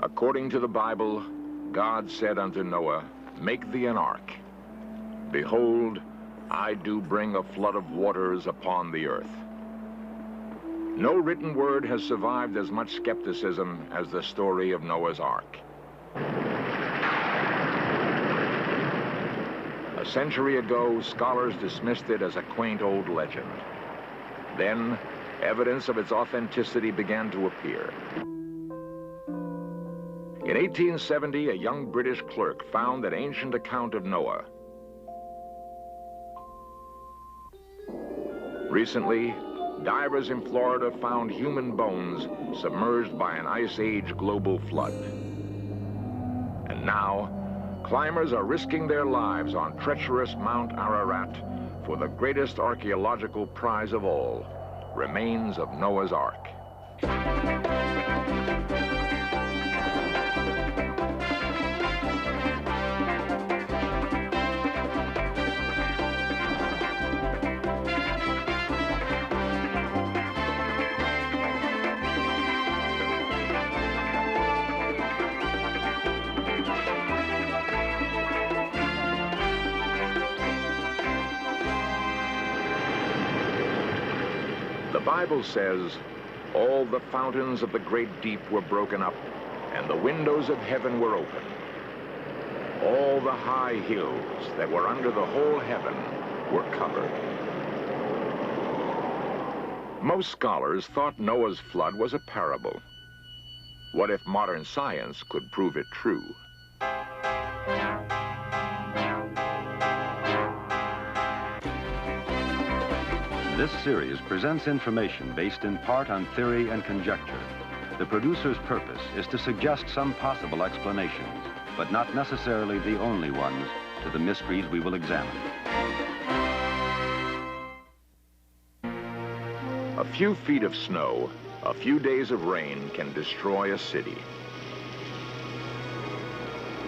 According to the Bible, God said unto Noah, "Make thee an ark. Behold, I do bring a flood of waters upon the earth." No written word has survived as much skepticism as the story of Noah's Ark. A century ago, scholars dismissed it as a quaint old legend. Then, evidence of its authenticity began to appear. In 1870, a young British clerk found an ancient account of Noah. Recently, divers in Florida found human bones submerged by an Ice Age global flood. And now, climbers are risking their lives on treacherous Mount Ararat for the greatest archaeological prize of all, remains of Noah's Ark. The Bible says, "All the fountains of the great deep were broken up, and the windows of heaven were open. All the high hills that were under the whole heaven were covered." Most scholars thought Noah's flood was a parable. What if modern science could prove it true? This series presents information based in part on theory and conjecture. The producer's purpose is to suggest some possible explanations, but not necessarily the only ones, to the mysteries we will examine. A few feet of snow, a few days of rain can destroy a city.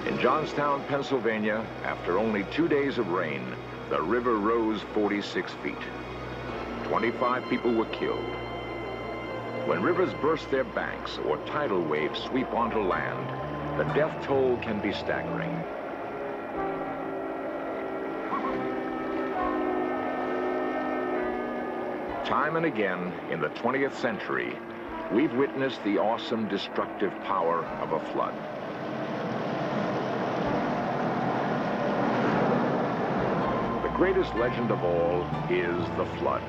In Johnstown, Pennsylvania, after only 2 days of rain, the river rose 46 feet. 25 people were killed. When rivers burst their banks or tidal waves sweep onto land, the death toll can be staggering. Time and again in the 20th century, we've witnessed the awesome destructive power of a flood. The greatest legend of all is the flood.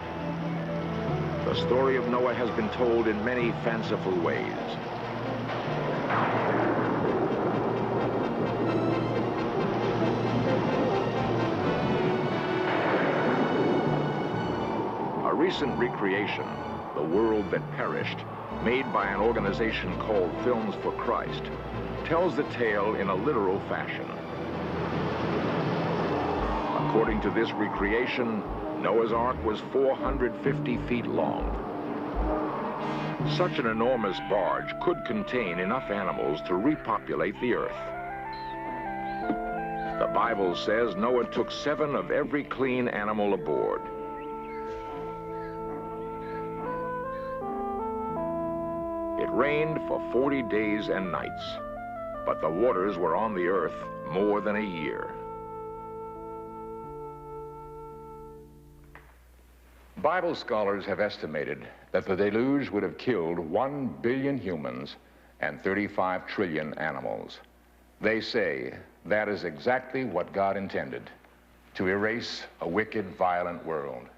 The story of Noah has been told in many fanciful ways. A recent recreation, The World That Perished, made by an organization called Films for Christ, tells the tale in a literal fashion. According to this recreation, Noah's Ark was 450 feet long. Such an enormous barge could contain enough animals to repopulate the earth. The Bible says Noah took 7 of every clean animal aboard. It rained for 40 days and nights, but the waters were on the earth more than a year. Bible scholars have estimated that the deluge would have killed 1 billion humans and 35 trillion animals. They say that is exactly what God intended, to erase a wicked, violent world.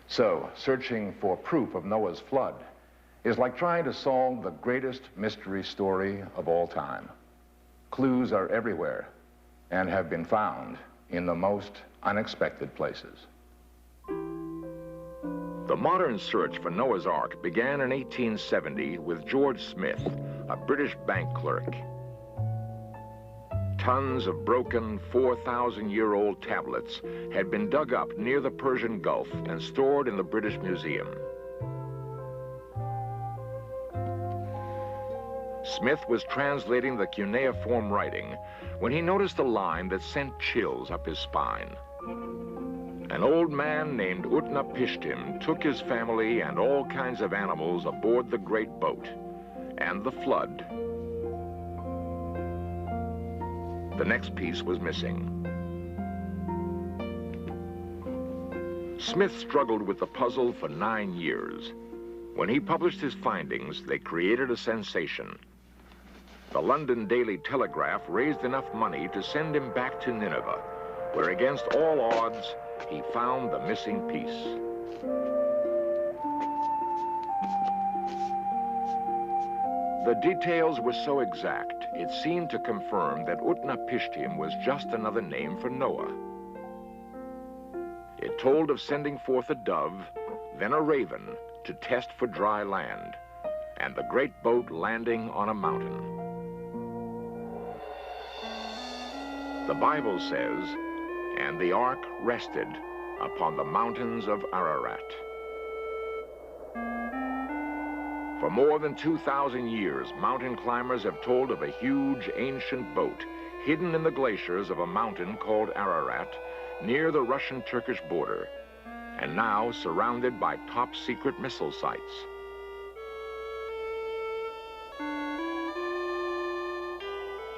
So, searching for proof of Noah's flood is like trying to solve the greatest mystery story of all time. Clues are everywhere and have been found in the most unexpected places. The modern search for Noah's Ark began in 1870 with George Smith, a British bank clerk. Tons of broken 4,000-year-old tablets had been dug up near the Persian Gulf and stored in the British Museum. Smith was translating the cuneiform writing when he noticed a line that sent chills up his spine. An old man named Utnapishtim took his family and all kinds of animals aboard the great boat, and the flood The next piece was missing. Smith struggled with the puzzle for 9 years. When he published his findings, they created a sensation. The London Daily Telegraph raised enough money to send him back to Nineveh, where against all odds, he found the missing piece. The details were so exact, it seemed to confirm that Utnapishtim was just another name for Noah. It told of sending forth a dove, then a raven, to test for dry land, and the great boat landing on a mountain. The Bible says, "And the ark rested upon the mountains of Ararat." For more than 2,000 years, mountain climbers have told of a huge ancient boat hidden in the glaciers of a mountain called Ararat near the Russian-Turkish border, and now surrounded by top-secret missile sites.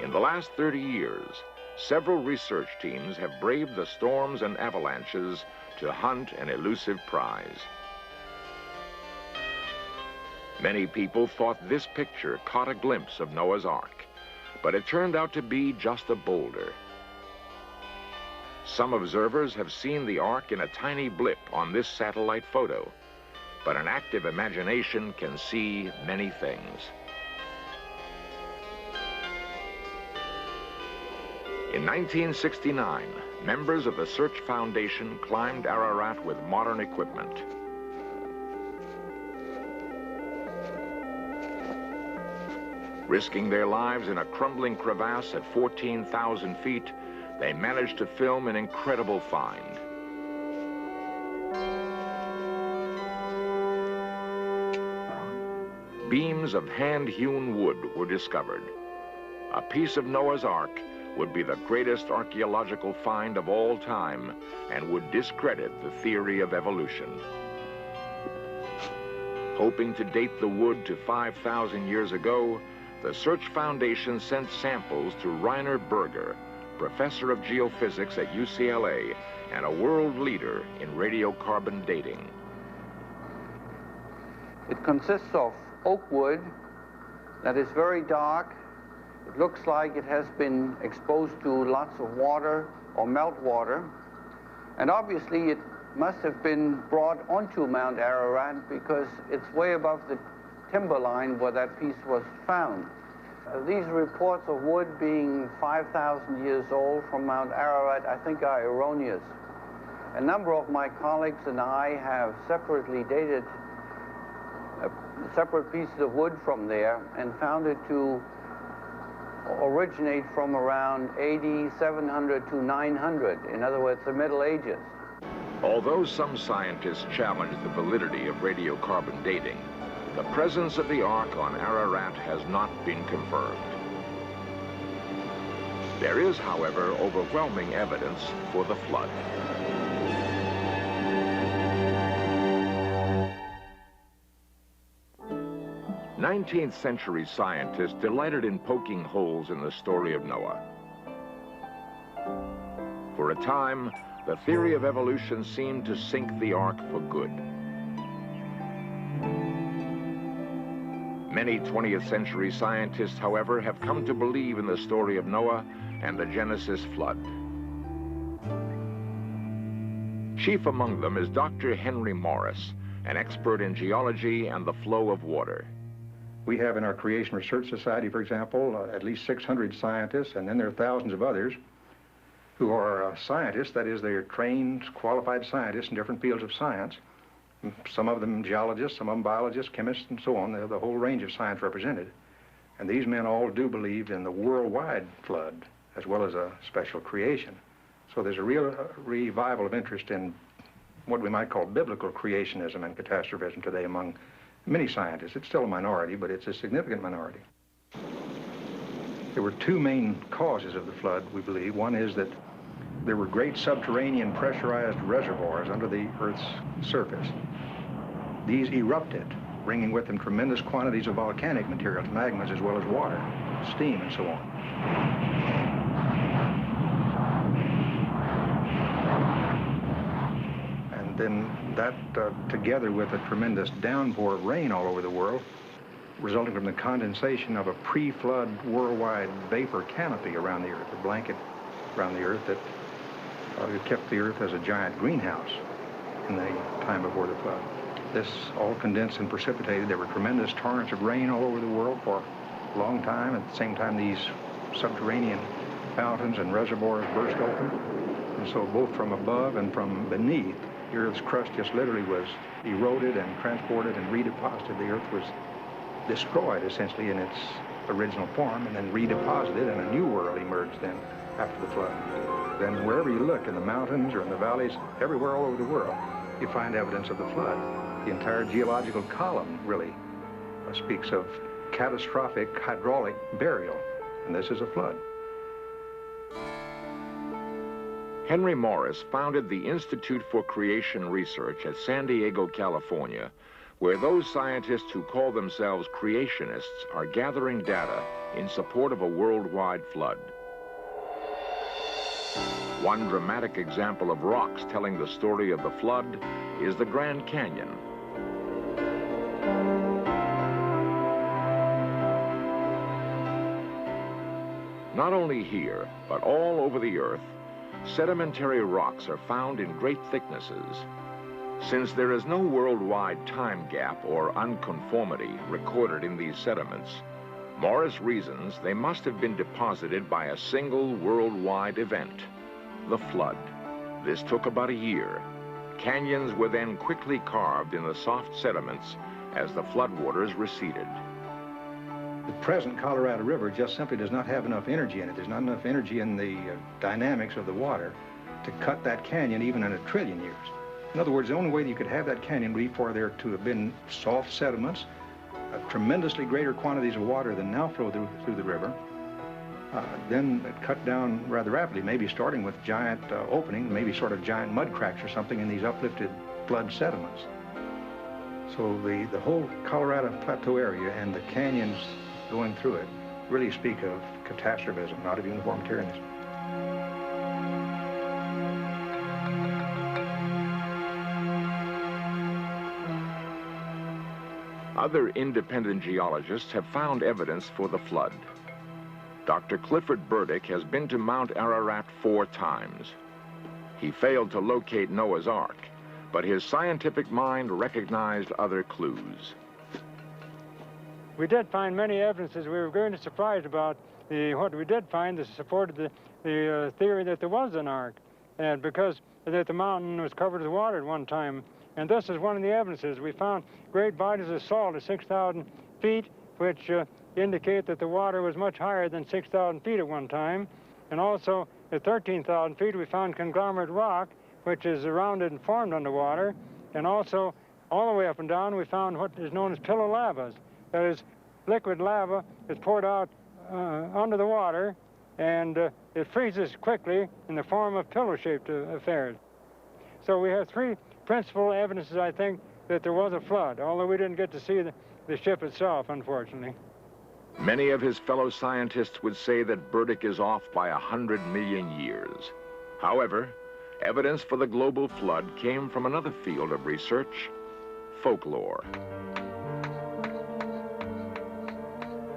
In the last 30 years, several research teams have braved the storms and avalanches to hunt an elusive prize. Many people thought this picture caught a glimpse of Noah's Ark, but it turned out to be just a boulder. Some observers have seen the Ark in a tiny blip on this satellite photo, but an active imagination can see many things. In 1969, members of the Search Foundation climbed Ararat with modern equipment. Risking their lives in a crumbling crevasse at 14,000 feet, they managed to film an incredible find. Beams of hand-hewn wood were discovered. A piece of Noah's Ark would be the greatest archaeological find of all time and would discredit the theory of evolution. Hoping to date the wood to 5,000 years ago, the Search Foundation sent samples to Rainer Berger, professor of geophysics at UCLA and a world leader in radiocarbon dating. It consists of oak wood that is very dark. It looks like it has been exposed to lots of water or meltwater. And obviously it must have been brought onto Mount Ararat because it's way above the timberline where that piece was found. These reports of wood being 5,000 years old from Mount Ararat, I think, are erroneous. A number of my colleagues and I have separately dated separate pieces of wood from there and found it to originate from around AD 700 to 900, in other words, the Middle Ages. Although some scientists challenge the validity of radiocarbon dating, the presence of the Ark on Ararat has not been confirmed. There is, however, overwhelming evidence for the flood. Nineteenth-century scientists delighted in poking holes in the story of Noah. For a time, the theory of evolution seemed to sink the Ark for good. Many 20th century scientists, however, have come to believe in the story of Noah and the Genesis flood. Chief among them is Dr. Henry Morris, an expert in geology and the flow of water. We have in our Creation Research Society, for example, at least 600 scientists, and then there are thousands of others who are scientists. That is, they are trained, qualified scientists in different fields of science. Some of them geologists, some of them biologists, chemists, and so on. They have the whole range of science represented. And these men all do believe in the worldwide flood, as well as a special creation. So there's a real revival of interest in what we might call biblical creationism and catastrophism today among many scientists. It's still a minority, but it's a significant minority. There were two main causes of the flood, we believe. One is that there were great subterranean pressurized reservoirs under the Earth's surface. These erupted, bringing with them tremendous quantities of volcanic materials, magmas as well as water, steam, and so on. then that, together with a tremendous downpour of rain all over the world, resulting from the condensation of a pre-flood worldwide vapor canopy around the Earth, a blanket around the Earth that kept the Earth as a giant greenhouse in the time before the flood. This all condensed and precipitated. There were tremendous torrents of rain all over the world for a long time. At the same time, these subterranean fountains and reservoirs burst open. And so both from above and from beneath, the Earth's crust just literally was eroded and transported and redeposited. The Earth was destroyed, essentially, in its original form, and then redeposited, and a new world emerged then after the flood. Then wherever you look, in the mountains or in the valleys, everywhere all over the world, you find evidence of the flood. The entire geological column really speaks of catastrophic hydraulic burial, and this is a flood. Henry Morris founded the Institute for Creation Research at San Diego, California, where those scientists who call themselves creationists are gathering data in support of a worldwide flood. One dramatic example of rocks telling the story of the flood is the Grand Canyon. Not only here, but all over the Earth, sedimentary rocks are found in great thicknesses. Since there is no worldwide time gap or unconformity recorded in these sediments, Morris reasons they must have been deposited by a single worldwide event, the flood. This took about a year. Canyons were then quickly carved in the soft sediments as the floodwaters receded. The present Colorado River just simply does not have enough energy in it. There's not enough energy in the dynamics of the water to cut that canyon even in 1 trillion years. In other words, the only way that you could have that canyon would be for there to have been soft sediments, tremendously greater quantities of water than now flow through the river, then cut down rather rapidly, maybe starting with giant opening, maybe sort of giant mud cracks or something in these uplifted flood sediments. So the whole Colorado Plateau area and the canyons going through it really speak of catastrophism, not of uniformitarianism. Other independent geologists have found evidence for the flood. Dr. Clifford Burdick has been to Mount Ararat 4 times. He failed to locate Noah's Ark, but his scientific mind recognized other clues. We did find many evidences. We were very surprised about what we did find that supported the theory that there was an ark, and because that the mountain was covered with water at one time. And this is one of the evidences. We found great bodies of salt at 6,000 feet, which indicate that the water was much higher than 6,000 feet at one time. And also at 13,000 feet, we found conglomerate rock, which is rounded and formed underwater. And also, all the way up and down, we found what is known as pillow lavas. That is, liquid lava is poured out under the water, and it freezes quickly in the form of pillow-shaped affairs. So we have 3 principal evidences, I think, that there was a flood, although we didn't get to see the ship itself, unfortunately. Many of his fellow scientists would say that Burdick is off by 100 million years. However, evidence for the global flood came from another field of research, folklore.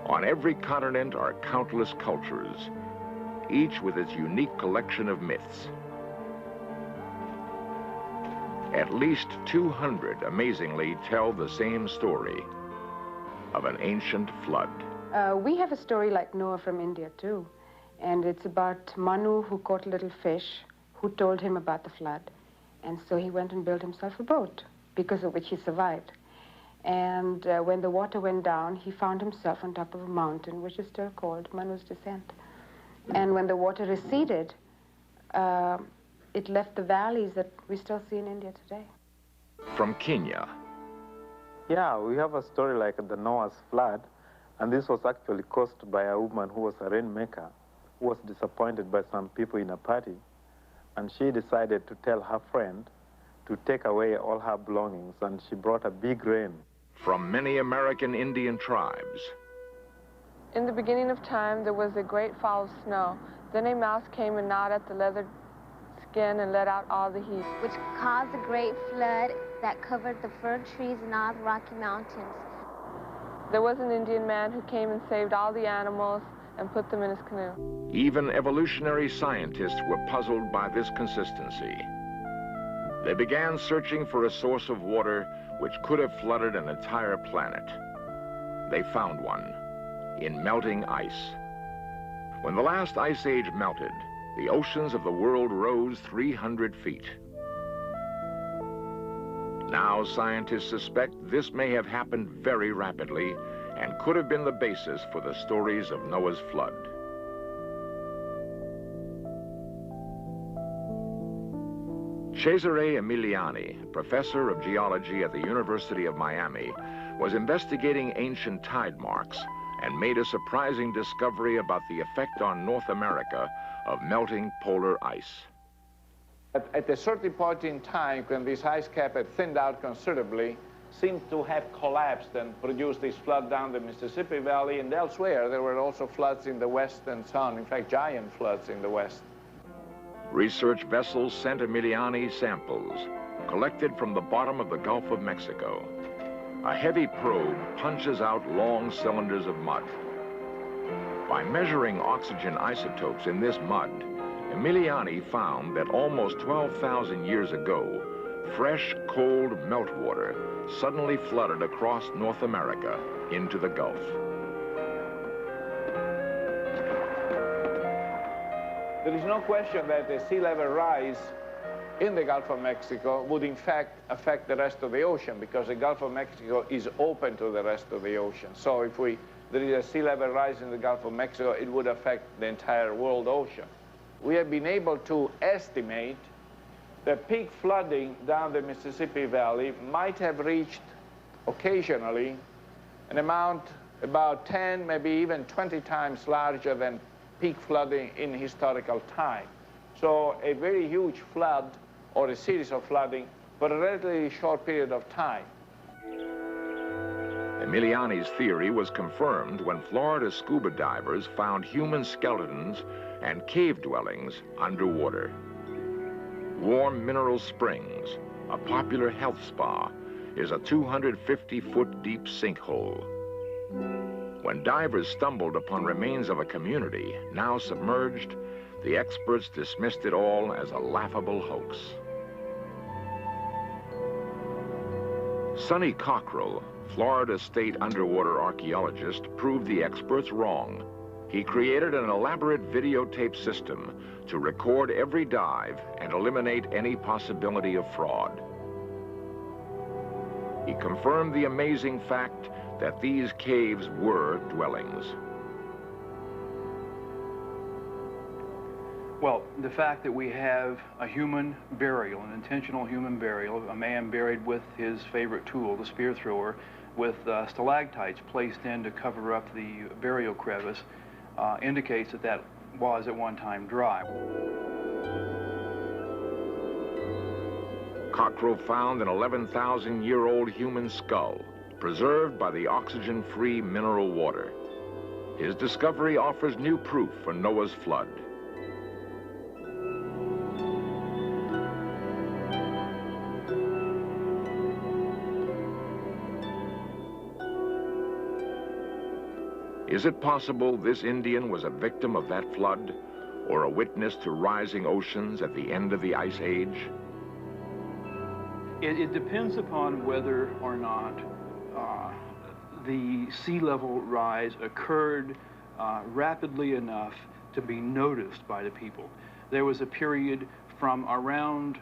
On every continent are countless cultures, each with its unique collection of myths. At least 200, amazingly, tell the same story of an ancient flood. We have a story like Noah from India, too. And it's about Manu, who caught a little fish, who told him about the flood. And so he went and built himself a boat, because of which he survived. And when the water went down, he found himself on top of a mountain, which is still called Manu's Descent. And when the water receded, it left the valleys that we still see in India today. From Kenya. Yeah, we have a story like the Noah's flood, and this was actually caused by a woman who was a rainmaker, who was disappointed by some people in a party, and she decided to tell her friend to take away all her belongings, and she brought a big rain. From many American Indian tribes. In the beginning of time, there was a great fall of snow. Then a mouse came and gnawed at the leather again and let out all the heat. Which caused a great flood that covered the fir trees and all the Rocky Mountains. There was an Indian man who came and saved all the animals and put them in his canoe. Even evolutionary scientists were puzzled by this consistency. They began searching for a source of water which could have flooded an entire planet. They found one in melting ice. When the last ice age melted, the oceans of the world rose 300 feet. Now scientists suspect this may have happened very rapidly and could have been the basis for the stories of Noah's flood. Cesare Emiliani, professor of geology at the University of Miami, was investigating ancient tide marks and made a surprising discovery about the effect on North America of melting polar ice. At a certain point in time, when this ice cap had thinned out considerably, seemed to have collapsed and produced this flood down the Mississippi Valley, and elsewhere there were also floods in the west and so on, in fact giant floods in the west. Research vessels sent Emiliani samples collected from the bottom of the Gulf of Mexico. A heavy probe punches out long cylinders of mud. By measuring oxygen isotopes in this mud, Emiliani found that almost 12,000 years ago, fresh, cold meltwater suddenly flooded across North America into the Gulf. There is no question that the sea level rise in the Gulf of Mexico would in fact affect the rest of the ocean, because the Gulf of Mexico is open to the rest of the ocean. So if there is a sea level rise in the Gulf of Mexico, it would affect the entire world ocean. We have been able to estimate that peak flooding down the Mississippi Valley might have reached occasionally an amount about 10, maybe even 20 times larger than peak flooding in historical time. So a very huge flood or a series of flooding for a relatively short period of time. Emiliani's theory was confirmed when Florida scuba divers found human skeletons and cave dwellings underwater. Warm Mineral Springs, a popular health spa, is a 250-foot deep sinkhole. When divers stumbled upon remains of a community now submerged, the experts dismissed it all as a laughable hoax. Sonny Cockrell, Florida State underwater archaeologist, proved the experts wrong. He created an elaborate videotape system to record every dive and eliminate any possibility of fraud. He confirmed the amazing fact that these caves were dwellings. Well, the fact that we have a human burial, an intentional human burial, a man buried with his favorite tool, the spear thrower, with stalactites placed in to cover up the burial crevice, indicates that that was at one time dry. Cockrell found an 11,000-year-old human skull, preserved by the oxygen-free mineral water. His discovery offers new proof for Noah's flood. Is it possible this Indian was a victim of that flood, or a witness to rising oceans at the end of the Ice Age? It depends upon whether or not the sea level rise occurred rapidly enough to be noticed by the people. There was a period from around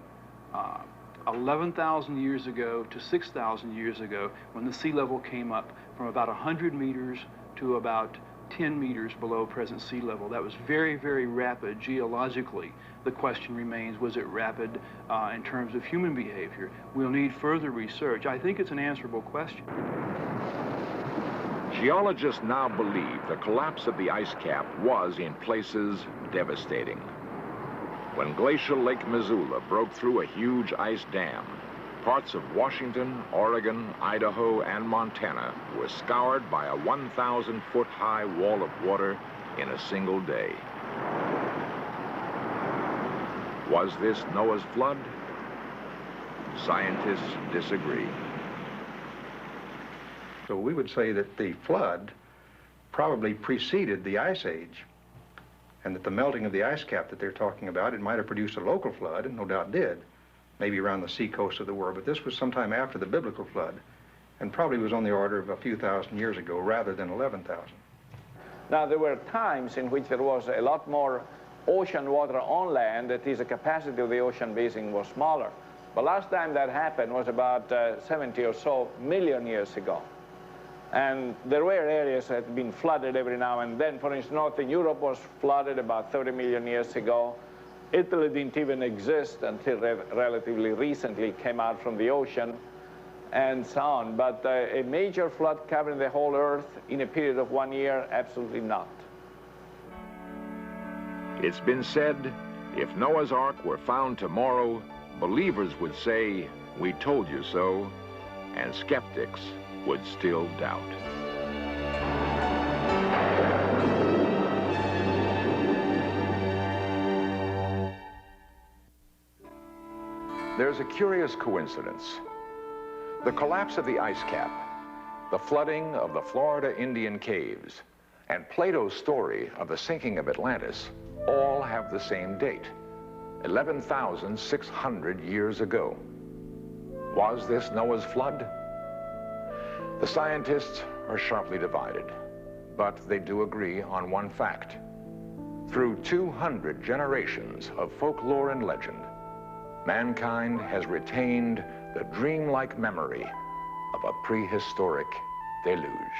11,000 years ago to 6,000 years ago when the sea level came up from about 100 meters to about 10 meters below present sea level. That was very, very rapid geologically. The question remains, was it rapid in terms of human behavior? We'll need further research. I think it's an answerable question. Geologists now believe the collapse of the ice cap was, in places, devastating. When glacial Lake Missoula broke through a huge ice dam, parts of Washington, Oregon, Idaho, and Montana were scoured by a 1,000-foot-high wall of water in a single day. Was this Noah's flood? Scientists disagree. So we would say that the flood probably preceded the Ice Age, and that the melting of the ice cap that they're talking about, it might have produced a local flood, and no doubt did, maybe around the seacoast of the world, but this was sometime after the biblical flood, and probably was on the order of a few thousand years ago rather than 11,000. Now, there were times in which there was a lot more ocean water on land, that is, the capacity of the ocean basin was smaller. But last time that happened was about 70 or so million years ago. And there were areas that had been flooded every now and then. For instance, Northern Europe was flooded about 30 million years ago. Italy didn't even exist until relatively recently came out from the ocean, and so on. But a major flood covering the whole Earth in a period of 1 year, absolutely not. It's been said, if Noah's Ark were found tomorrow, believers would say, "We told you so," and skeptics would still doubt. There's a curious coincidence. The collapse of the ice cap, the flooding of the Florida Indian caves, and Plato's story of the sinking of Atlantis all have the same date, 11,600 years ago. Was this Noah's flood? The scientists are sharply divided, but they do agree on one fact. Through 200 generations of folklore and legend, mankind has retained the dreamlike memory of a prehistoric deluge.